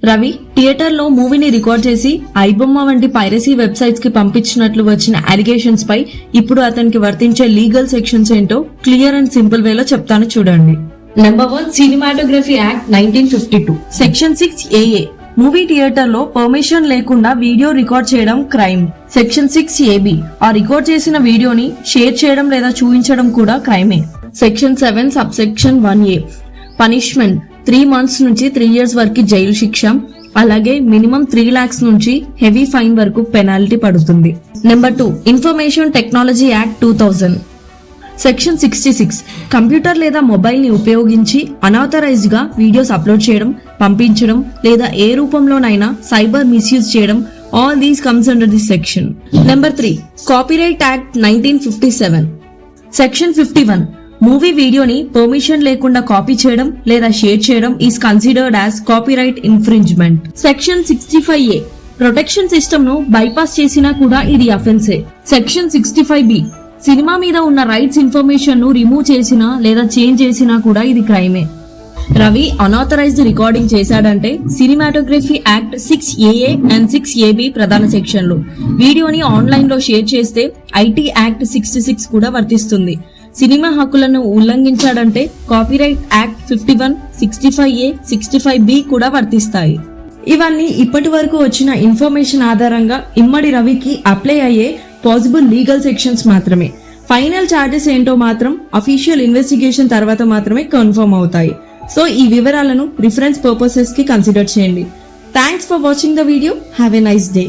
రవి థియేటర్లో మూవీని రికార్డ్ చేసి ఐబొమ్మ వంటి పైరసీ వెబ్సైట్స్ కి పంపించినట్లు వచ్చిన అలిగేషన్స్ పై ఇప్పుడు అతనికి వర్తించే లీగల్ సెక్షన్స్ ఏంటో క్లియర్ అండ్ సింపుల్ వేలో చెప్తాను చూడండి. Number 1 cinematography act 1952 section 6 AA movie theatre లో పర్మిషన్ లేకుండా వీడియో రికార్డ్ చేయడం క్రైమ్. సెక్షన్ 6 AB ఆ రికార్డ్ చేసిన వీడియోని షేర్ చేయడం లేదా చూపించడం కూడా క్రైమే. Section 7 sub section 1A punishment 3 months నుంచి 3 years వరకు జైలు శిక్ష, అలాగే మినిమం 3 lakhs నుంచి హెవీ ఫైన్ వరకు పెనాల్టీ పడుతుంది. Number 2 information technology act 2000 section 66 computer లేదా మొబైల్ ని ఉపయోగించి అనాథరైజ్డ్ గా వీడియోస్ అప్లోడ్ చేయడం, పంపించడం లేదా ఏ రూపంలోనైనా సైబర్ మిస్యూజ్ చేయడం, all these comes under this section. Number 3 copyright act 1957 section 51 movie వీడియోని పర్మిషన్ లేకుండా కాపీ చేయడం లేదా షేర్ చేయడం is considered as copyright infringement. Section 65A protection system ను బైపాస్ చేసినా కూడా ఇది అఫెన్సే. సెక్షన్ 65B సినిమా మీద ఉన్న రైట్స్ ఇన్ఫర్మేషన్ ను రిమూవ్ చేసినా లేదా చేంజ్ చేసినా కూడా ఇది క్రైమే. రవి అనాథరైజ్డ్ రికార్డింగ్ చేశాడంటే cinematography act 6AA and 6AB ప్రధాన సెక్షన్లు. వీడియోని ఆన్లైన్ లో షేర్ చేస్తే ఐటీ యాక్ట్ 66 కూడా వర్తిస్తుంది. సినిమా హక్కులను ఉల్లంఘించాడంటే కాపీరైట్ యాక్ట్ 51, 65A, 65B కూడా వర్తిస్తాయి. ఇవన్నీ ఇప్పటి వరకు వచ్చిన ఇన్ఫర్మేషన్ ఆధారంగా ఇమ్మడి రవికి అప్లై అయ్యే పాసిబుల్ లీగల్ సెక్షన్స్ మాత్రమే. ఫైనల్ చార్జెస్ ఏంటో మాత్రం అఫీషియల్ ఇన్వెస్టిగేషన్ తర్వాత మాత్రమే కన్ఫర్మ్ అవుతాయి. సో ఈ వివరాలను రిఫరెన్స్ పర్పసెస్ కి కన్సిడర్ చేయండి. Thanks for watching the video. Have a nice day.